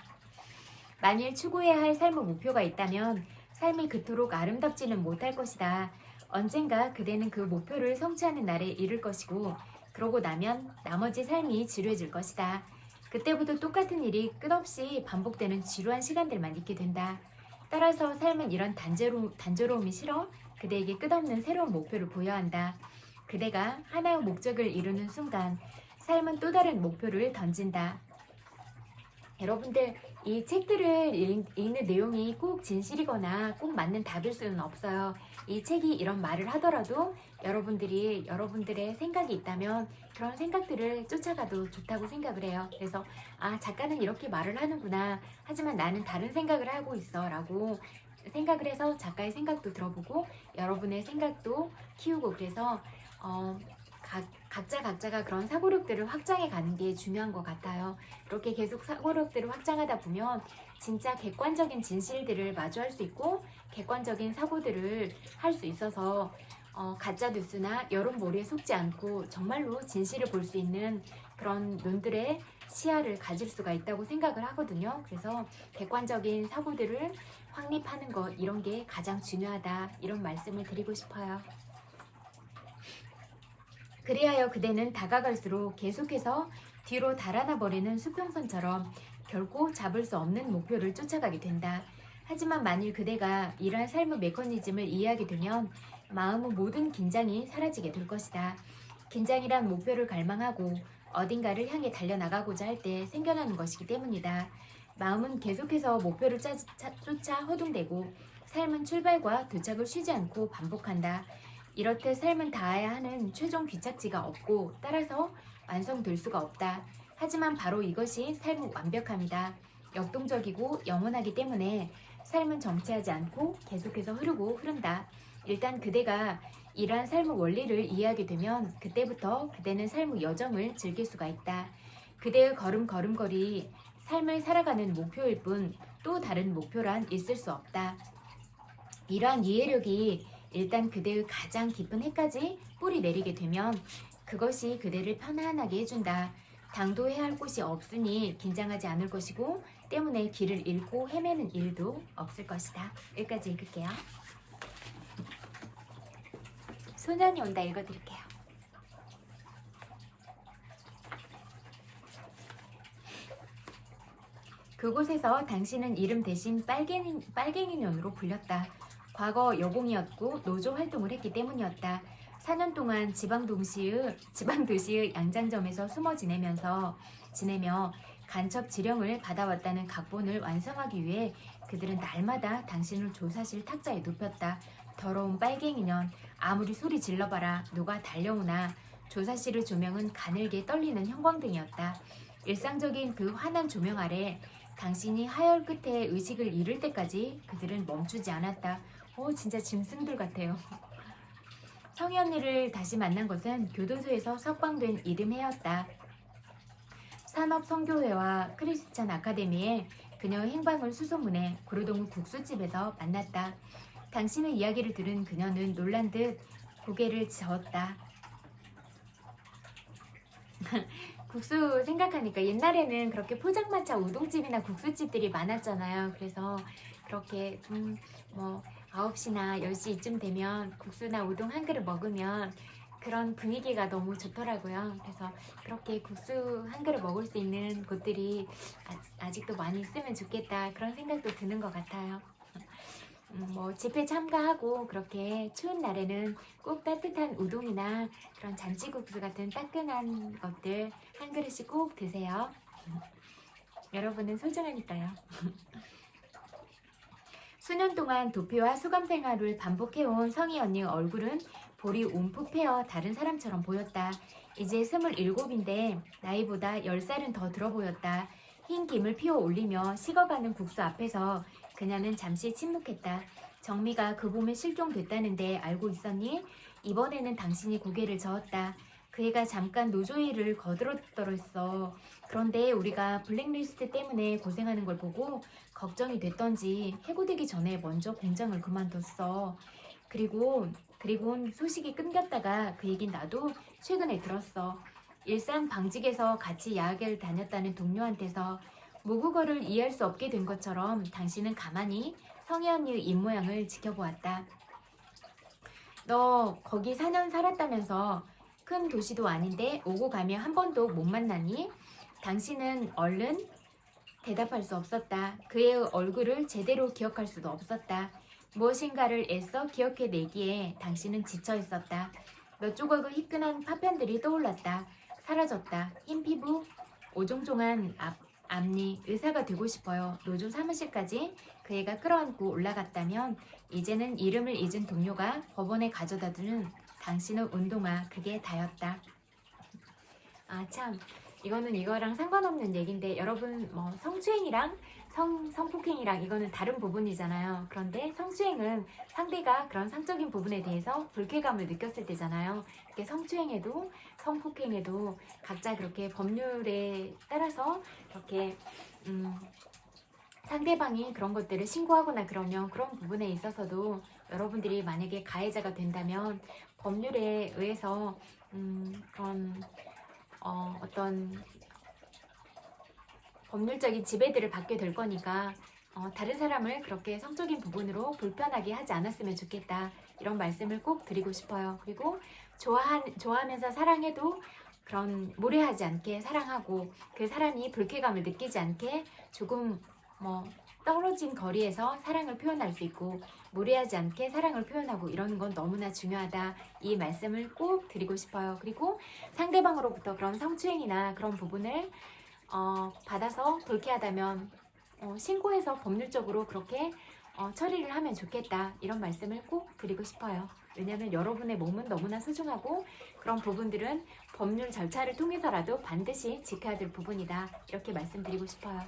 만일 추구해야 할 삶의 목표가 있다면 삶이 그토록 아름답지는 못할 것이다. 언젠가 그대는 그 목표를 성취하는 날에 이를 것이고 그러고 나면 나머지 삶이 지루해질 것이다. 그때부터 똑같은 일이 끝없이 반복되는 지루한 시간들만 있게 된다. 따라서 삶은 이런 단조로움이 싫어 그대에게 끝없는 새로운 목표를 부여한다. 그대가 하나의 목적을 이루는 순간 삶은 또 다른 목표를 던진다. 여러분들 이 책들을 읽는 내용이 꼭 진실이거나 꼭 맞는 답일 수는 없어요. 이 책이 이런 말을 하더라도 여러분들의 생각이 있다면 그런 생각들을 쫓아가도 좋다고 생각을 해요. 그래서 작가는 이렇게 말을 하는구나. 하지만 나는 다른 생각을 하고 있어 라고 생각을 해서 작가의 생각도 들어보고 여러분의 생각도 키우고 그래서 각자가 그런 사고력들을 확장해 가는 게 중요한 것 같아요. 이렇게 계속 사고력들을 확장하다 보면 진짜 객관적인 진실들을 마주할 수 있고 객관적인 사고들을 할 수 있어서 가짜 뉴스나 여론몰이에 속지 않고 정말로 진실을 볼 수 있는 그런 눈들의 시야를 가질 수가 있다고 생각을 하거든요. 그래서 객관적인 사고들을 확립하는 것 이런 게 가장 중요하다 이런 말씀을 드리고 싶어요. 그리하여 그대는 다가갈수록 계속해서 뒤로 달아나 버리는 수평선처럼 결코 잡을 수 없는 목표를 쫓아가게 된다. 하지만 만일 그대가 이러한 삶의 메커니즘을 이해하게 되면 마음의 모든 긴장이 사라지게 될 것이다. 긴장이란 목표를 갈망하고 어딘가를 향해 달려나가고자 할 때 생겨나는 것이기 때문이다. 마음은 계속해서 목표를 쫓아 허둥대고 삶은 출발과 도착을 쉬지 않고 반복한다. 이렇듯 삶은 닿아야 하는 최종 귀착지가 없고 따라서 완성될 수가 없다. 하지만 바로 이것이 삶의 완벽함이다. 역동적이고 영원하기 때문에 삶은 정체하지 않고 계속해서 흐른다. 일단 그대가 이러한 삶의 원리를 이해하게 되면 그때부터 그대는 삶의 여정을 즐길 수가 있다. 그대의 걸음걸이 삶을 살아가는 목표일 뿐 또 다른 목표란 있을 수 없다. 이러한 이해력이 일단 그대의 가장 깊은 해까지 뿌리 내리게 되면 그것이 그대를 편안하게 해준다. 당도해야 할 곳이 없으니 긴장하지 않을 것이고 때문에 길을 잃고 헤매는 일도 없을 것이다. 여기까지 읽을게요. 소년이 온다 읽어드릴게요. 그곳에서 당신은 이름 대신 빨갱이년으로 불렸다. 과거 여공이었고 노조 활동을 했기 때문이었다. 4년 동안 지방도시의 양장점에서 숨어 지내며 간첩 지령을 받아왔다는 각본을 완성하기 위해 그들은 날마다 당신을 조사실 탁자에 눕혔다. 더러운 빨갱이년, 아무리 소리 질러봐라 누가 달려오나. 조사실의 조명은 가늘게 떨리는 형광등이었다. 일상적인 그 환한 조명 아래 당신이 하열 끝에 의식을 잃을 때까지 그들은 멈추지 않았다. 진짜 짐승들 같아요. 성희 언니를 다시 만난 것은 교도소에서 석방된 이듬해였다. 산업선교회와 크리스찬 아카데미에 그녀의 행방을 수소문해 구로동 국수집에서 만났다. 당신의 이야기를 들은 그녀는 놀란 듯 고개를 저었다. 국수 생각하니까 옛날에는 그렇게 포장마차 우동집이나 국수집들이 많았잖아요. 그래서 그렇게 9시나 10시쯤 되면 국수나 우동 한 그릇 먹으면 그런 분위기가 너무 좋더라고요. 그래서 그렇게 국수 한 그릇 먹을 수 있는 곳들이 아직도 많이 있으면 좋겠다 그런 생각도 드는 것 같아요. 집회 참가하고 그렇게 추운 날에는 꼭 따뜻한 우동이나 그런 잔치국수 같은 따끈한 것들 한 그릇씩 꼭 드세요. 여러분은 소중하니까요. 수년 동안 도피와 수감 생활을 반복해온 성희 언니의 얼굴은 볼이 움푹 패어 다른 사람처럼 보였다. 이제 27인데 나이보다 10살은 더 들어 보였다. 흰 김을 피워 올리며 식어가는 국수 앞에서 그녀는 잠시 침묵했다. 정미가 그 봄에 실종됐다는데 알고 있었니? 이번에는 당신이 고개를 저었다. 그 애가 잠깐 노조 일을 거들었더랬어. 그런데 우리가 블랙리스트 때문에 고생하는 걸 보고 걱정이 됐던지 해고되기 전에 먼저 공장을 그만뒀어. 그리고는 소식이 끊겼다가 그 얘긴 나도 최근에 들었어. 일산 방직에서 같이 야학을 다녔다는 동료한테서 모국어를 이해할 수 없게 된 것처럼 당신은 가만히 성희 언니의 입모양을 지켜보았다. 너 거기 4년 살았다면서 큰 도시도 아닌데 오고 가며 한 번도 못 만나니? 당신은 얼른 대답할 수 없었다. 그의 얼굴을 제대로 기억할 수도 없었다. 무엇인가를 애써 기억해내기에 당신은 지쳐 있었다. 몇 조각의 희끈한 파편들이 떠올랐다. 사라졌다. 흰 피부, 오종종한 앞니, 의사가 되고 싶어요. 노조 사무실까지 그 애가 끌어안고 올라갔다면 이제는 이름을 잊은 동료가 법원에 가져다두는 당신의 운동화, 그게 다였다. 참, 이거는 이거랑 상관없는 얘기인데 여러분 성추행이랑 성폭행이랑 이거는 다른 부분이잖아요. 그런데 성추행은 상대가 그런 성적인 부분에 대해서 불쾌감을 느꼈을 때잖아요. 그게 성추행에도 성폭행에도 각자 그렇게 법률에 따라서 이렇게 상대방이 그런 것들을 신고하거나 그러면 그런 부분에 있어서도 여러분들이 만약에 가해자가 된다면 법률에 의해서 그런 어떤 법률적인 지배들을 받게 될 거니까 다른 사람을 그렇게 성적인 부분으로 불편하게 하지 않았으면 좋겠다 이런 말씀을 꼭 드리고 싶어요. 그리고 좋아하면서 사랑해도 그런 무례하지 않게 사랑하고 그 사람이 불쾌감을 느끼지 않게 조금 떨어진 거리에서 사랑을 표현할 수 있고 무례하지 않게 사랑을 표현하고 이러는 건 너무나 중요하다. 이 말씀을 꼭 드리고 싶어요. 그리고 상대방으로부터 그런 성추행이나 그런 부분을 받아서 불쾌하다면 신고해서 법률적으로 그렇게 처리를 하면 좋겠다. 이런 말씀을 꼭 드리고 싶어요. 왜냐하면 여러분의 몸은 너무나 소중하고 그런 부분들은 법률 절차를 통해서라도 반드시 지켜야 될 부분이다. 이렇게 말씀드리고 싶어요.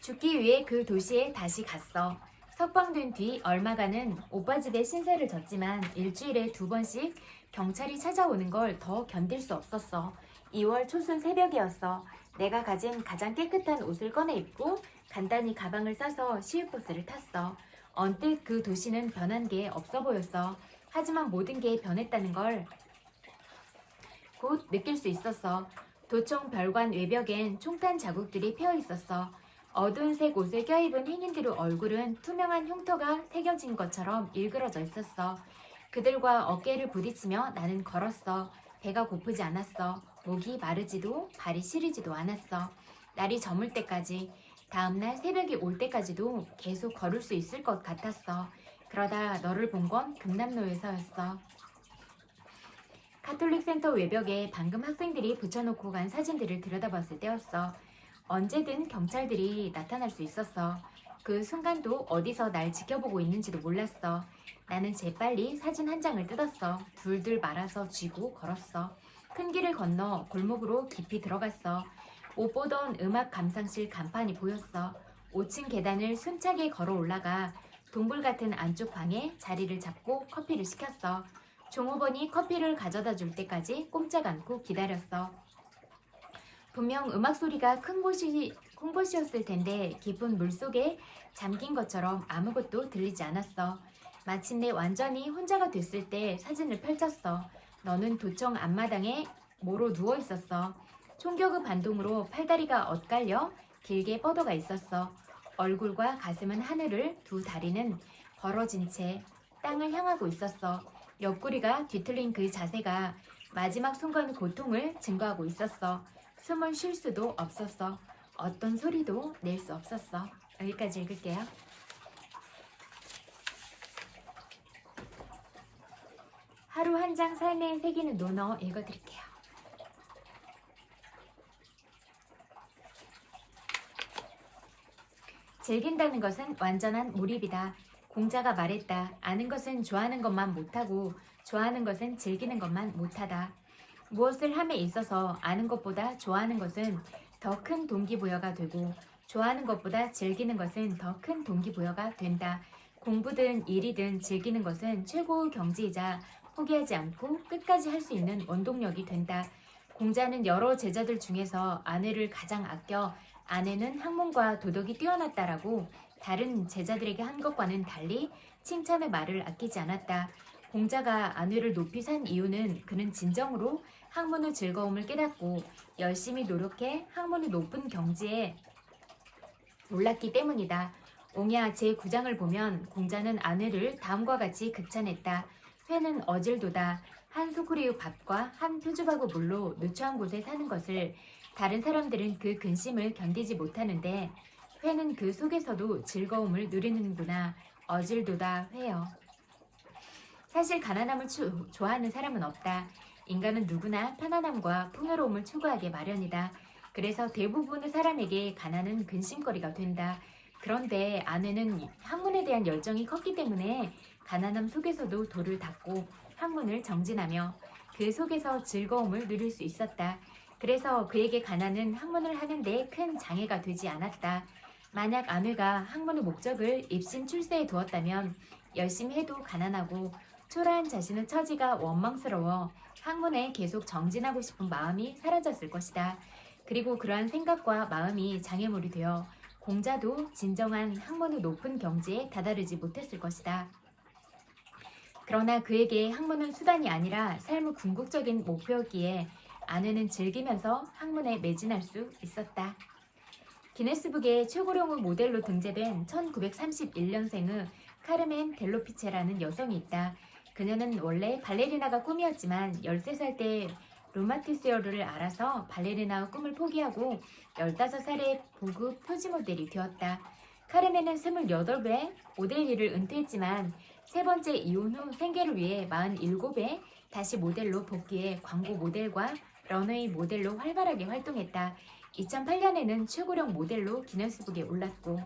죽기 위해 그 도시에 다시 갔어. 석방된 뒤 얼마간은 오빠 집에 신세를 졌지만 일주일에 2번씩 경찰이 찾아오는 걸 더 견딜 수 없었어. 2월 초순 새벽이었어. 내가 가진 가장 깨끗한 옷을 꺼내 입고 간단히 가방을 싸서 시외버스를 탔어. 언뜻 그 도시는 변한 게 없어 보였어. 하지만 모든 게 변했다는 걸 곧 느낄 수 있었어. 도청 별관 외벽엔 총탄 자국들이 펴 있었어. 어두운 색 옷을 껴입은 행인들의 얼굴은 투명한 흉터가 새겨진 것처럼 일그러져 있었어. 그들과 어깨를 부딪히며 나는 걸었어. 배가 고프지 않았어. 목이 마르지도 발이 시리지도 않았어. 날이 저물 때까지, 다음날 새벽이 올 때까지도 계속 걸을 수 있을 것 같았어. 그러다 너를 본 건 금남로에서였어. 카톨릭 센터 외벽에 방금 학생들이 붙여놓고 간 사진들을 들여다봤을 때였어. 언제든 경찰들이 나타날 수 있었어. 그 순간도 어디서 날 지켜보고 있는지도 몰랐어. 나는 재빨리 사진 한 장을 뜯었어. 둘둘 말아서 쥐고 걸었어. 큰 길을 건너 골목으로 깊이 들어갔어. 못 보던 음악 감상실 간판이 보였어. 5층 계단을 숨차게 걸어 올라가 동굴 같은 안쪽 방에 자리를 잡고 커피를 시켰어. 종업원이 커피를 가져다 줄 때까지 꼼짝 않고 기다렸어. 분명 음악 소리가 큰 곳이었을 텐데 깊은 물속에 잠긴 것처럼 아무것도 들리지 않았어. 마침내 완전히 혼자가 됐을 때 사진을 펼쳤어. 너는 도청 앞마당에 모로 누워 있었어. 총격의 반동으로 팔다리가 엇갈려 길게 뻗어가 있었어. 얼굴과 가슴은 하늘을, 두 다리는 벌어진 채 땅을 향하고 있었어. 옆구리가 뒤틀린 그 자세가 마지막 순간의 고통을 증거하고 있었어. 숨을 쉴 수도 없었어. 어떤 소리도 낼 수 없었어. 여기까지 읽을게요. 하루 한 장 삶에 새기는 논어 읽어드릴게요. 즐긴다는 것은 완전한 몰입이다. 공자가 말했다. 아는 것은 좋아하는 것만 못하고 좋아하는 것은 즐기는 것만 못하다. 무엇을 함에 있어서 아는 것보다 좋아하는 것은 더 큰 동기부여가 되고 좋아하는 것보다 즐기는 것은 더 큰 동기부여가 된다. 공부든 일이든 즐기는 것은 최고의 경지이자 포기하지 않고 끝까지 할 수 있는 원동력이 된다. 공자는 여러 제자들 중에서 아내를 가장 아껴 아내는 학문과 도덕이 뛰어났다라고 다른 제자들에게 한 것과는 달리 칭찬의 말을 아끼지 않았다. 공자가 아내를 높이 산 이유는 그는 진정으로 학문의 즐거움을 깨닫고 열심히 노력해 학문의 높은 경지에 올랐기 때문이다. 옹야 제9장을 보면 공자는 아내를 다음과 같이 극찬했다. 회는 어질도다. 한 소쿠리의 밥과 한 표주박의 물로 누추한 곳에 사는 것을 다른 사람들은 그 근심을 견디지 못하는데 회는 그 속에서도 즐거움을 누리는구나. 어질도다 회여. 사실 가난함을 좋아하는 사람은 없다. 인간은 누구나 편안함과 풍요로움을 추구하게 마련이다. 그래서 대부분의 사람에게 가난은 근심거리가 된다. 그런데 아내는 학문에 대한 열정이 컸기 때문에 가난함 속에서도 도를 닦고 학문을 정진하며 그 속에서 즐거움을 누릴 수 있었다. 그래서 그에게 가난은 학문을 하는데 큰 장애가 되지 않았다. 만약 아내가 학문의 목적을 입신 출세에 두었다면 열심히 해도 가난하고 초라한 자신의 처지가 원망스러워 학문에 계속 정진하고 싶은 마음이 사라졌을 것이다. 그리고 그러한 생각과 마음이 장애물이 되어 공자도 진정한 학문의 높은 경지에 다다르지 못했을 것이다. 그러나 그에게 학문은 수단이 아니라 삶의 궁극적인 목표였기에 아내는 즐기면서 학문에 매진할 수 있었다. 기네스북의 최고령의 모델로 등재된 1931년생의 카르멘 델로피체라는 여성이 있다. 그녀는 원래 발레리나가 꿈이었지만 13살 때 루마티스열을 알아서 발레리나의 꿈을 포기하고 15살에 보급 표지 모델이 되었다. 카르멘은 28배 모델 일을 은퇴했지만 세 번째 이혼 후 생계를 위해 47에 다시 모델로 복귀해 광고 모델과 런웨이 모델로 활발하게 활동했다. 2008년에는 최고령 모델로 기네스북에 올랐고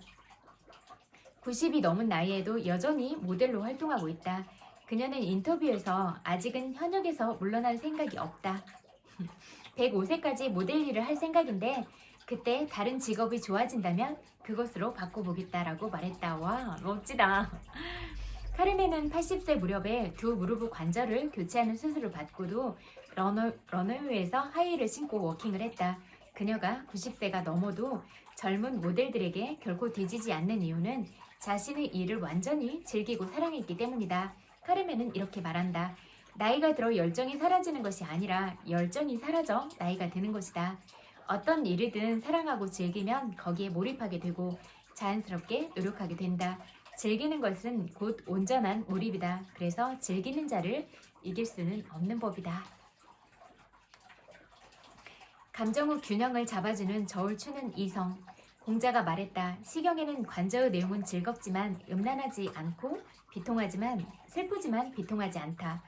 90이 넘은 나이에도 여전히 모델로 활동하고 있다. 그녀는 인터뷰에서 아직은 현역에서 물러날 생각이 없다. 105세까지 모델 일을 할 생각인데 그때 다른 직업이 좋아진다면 그것으로 바꿔보겠다라고 말했다. 와, 멋지다. 카르멘은 80세 무렵에 두 무릎 관절을 교체하는 수술을 받고도 러너웨이에서 하이힐을 신고 워킹을 했다. 그녀가 90세가 넘어도 젊은 모델들에게 결코 뒤지지 않는 이유는 자신의 일을 완전히 즐기고 사랑했기 때문이다. 카르멘은 이렇게 말한다. 나이가 들어 열정이 사라지는 것이 아니라 열정이 사라져 나이가 드는 것이다. 어떤 일이든 사랑하고 즐기면 거기에 몰입하게 되고 자연스럽게 노력하게 된다. 즐기는 것은 곧 온전한 몰입이다. 그래서 즐기는 자를 이길 수는 없는 법이다. 감정 후 균형을 잡아주는 저울 추는 이성. 공자가 말했다. 시경에는 관저의 내용은 즐겁지만 음란하지 않고 슬프지만 비통하지 않다.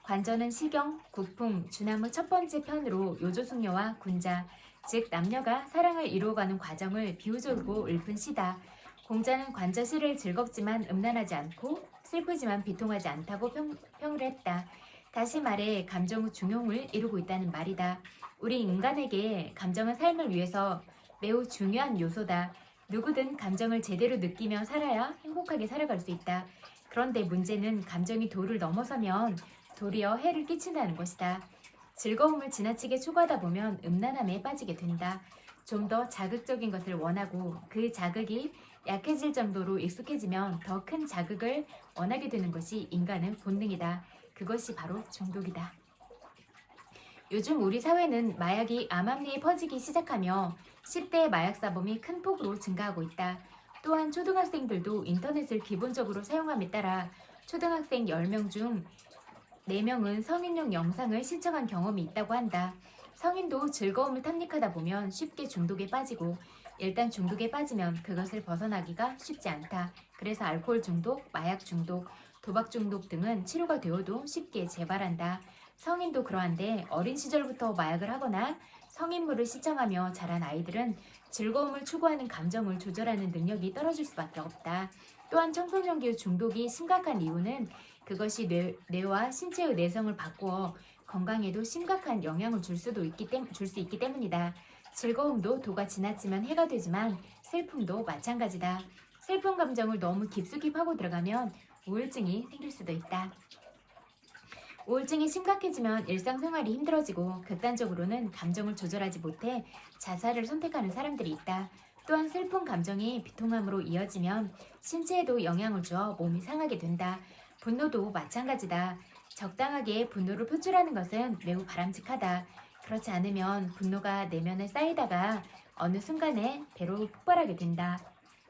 관저는 시경, 국풍, 주나무 첫 번째 편으로 요조숙녀와 군자, 즉 남녀가 사랑을 이루어가는 과정을 비유적으로 읊은 시다. 공자는 관저시를 즐겁지만 음란하지 않고 슬프지만 비통하지 않다고 평을 했다. 다시 말해 감정의 중용을 이루고 있다는 말이다. 우리 인간에게 감정은 삶을 위해서 매우 중요한 요소다. 누구든 감정을 제대로 느끼며 살아야 행복하게 살아갈 수 있다. 그런데 문제는 감정이 도를 넘어서면 도리어 해를 끼친다는 것이다. 즐거움을 지나치게 추구하다 보면 음란함에 빠지게 된다. 좀 더 자극적인 것을 원하고 그 자극이 약해질 정도로 익숙해지면 더 큰 자극을 원하게 되는 것이 인간의 본능이다. 그것이 바로 중독이다. 요즘 우리 사회는 마약이 암암리에 퍼지기 시작하며 10대 마약 사범이 큰 폭으로 증가하고 있다. 또한 초등학생들도 인터넷을 기본적으로 사용함에 따라 초등학생 10명 중 4명은 성인용 영상을 시청한 경험이 있다고 한다. 성인도 즐거움을 탐닉하다 보면 쉽게 중독에 빠지고 일단 중독에 빠지면 그것을 벗어나기가 쉽지 않다. 그래서 알코올 중독, 마약 중독, 도박 중독 등은 치료가 되어도 쉽게 재발한다. 성인도 그러한데 어린 시절부터 마약을 하거나 성인물을 시청하며 자란 아이들은 즐거움을 추구하는 감정을 조절하는 능력이 떨어질 수밖에 없다. 또한 청소년기 중독이 심각한 이유는 그것이 뇌와 신체의 내성을 바꾸어 건강에도 심각한 영향을 줄 수 있기 때문이다. 즐거움도 도가 지나치면 해가 되지만 슬픔도 마찬가지다. 슬픈 감정을 너무 깊숙이 파고 들어가면 우울증이 생길 수도 있다. 우울증이 심각해지면 일상생활이 힘들어지고 극단적으로는 감정을 조절하지 못해 자살을 선택하는 사람들이 있다. 또한 슬픈 감정이 비통함으로 이어지면 신체에도 영향을 주어 몸이 상하게 된다. 분노도 마찬가지다. 적당하게 분노를 표출하는 것은 매우 바람직하다. 그렇지 않으면 분노가 내면에 쌓이다가 어느 순간에 배로 폭발하게 된다.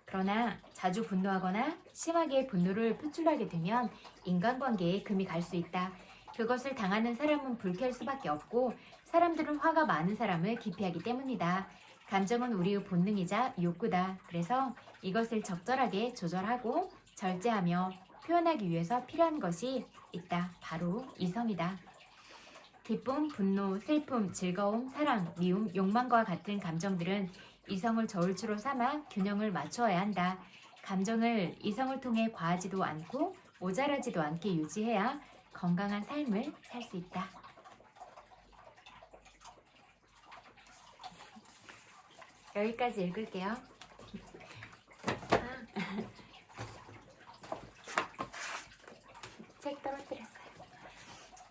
그러나 자주 분노하거나 심하게 분노를 표출하게 되면 인간관계에 금이 갈 수 있다. 그것을 당하는 사람은 불쾌할 수밖에 없고 사람들은 화가 많은 사람을 기피하기 때문이다. 감정은 우리의 본능이자 욕구다. 그래서 이것을 적절하게 조절하고 절제하며 표현하기 위해서 필요한 것이 있다. 바로 이성이다. 기쁨, 분노, 슬픔, 즐거움, 사랑, 미움, 욕망과 같은 감정들은 이성을 저울추로 삼아 균형을 맞추어야 한다. 감정을 이성을 통해 과하지도 않고 모자라지도 않게 유지해야 건강한 삶을 살 수 있다. 여기까지 읽을게요. 책 떨어뜨렸어요.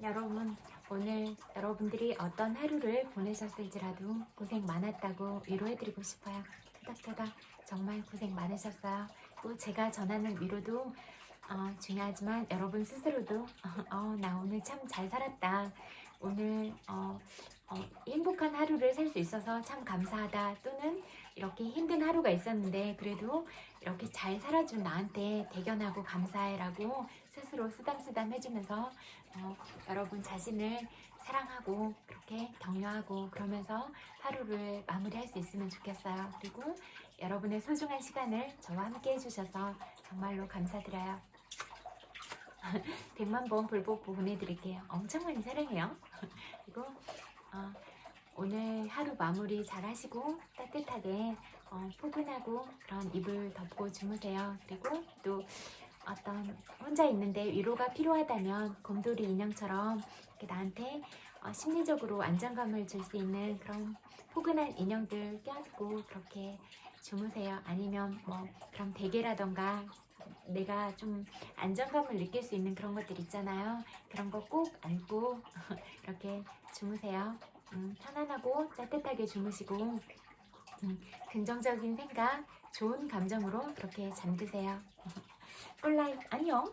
여러분, 오늘 여러분들이 어떤 하루를 보내셨을지라도 고생 많았다고 위로해드리고 싶어요. 토닥토닥 정말 고생 많으셨어요. 또 제가 전하는 위로도 중요하지만 여러분 스스로도 나 오늘 참 잘 살았다. 오늘 행복한 하루를 살 수 있어서 참 감사하다. 또는 이렇게 힘든 하루가 있었는데 그래도 이렇게 잘 살아준 나한테 대견하고 감사해라고 스스로 스스로 쓰담쓰담 해주면서 여러분 자신을 사랑하고 그렇게 격려하고 그러면서 하루를 마무리할 수 있으면 좋겠어요. 그리고 여러분의 소중한 시간을 저와 함께 해주셔서 정말로 감사드려요. 100만 번 볼뽀뽀 보내드릴게요. 엄청 많이 사랑해요. 그리고 오늘 하루 마무리 잘 하시고 따뜻하게 포근하고 그런 이불 덮고 주무세요. 그리고 또 어떤 혼자 있는데 위로가 필요하다면 곰돌이 인형처럼 이렇게 나한테 심리적으로 안정감을 줄 수 있는 그런 포근한 인형들 껴안고 그렇게 주무세요. 아니면 뭐 그런 베개라던가 내가 좀 안정감을 느낄 수 있는 그런 것들 있잖아요. 그런 거 꼭 안고 이렇게 주무세요. 편안하고 따뜻하게 주무시고 긍정적인 생각, 좋은 감정으로 그렇게 잠드세요. 꿀라이 안녕.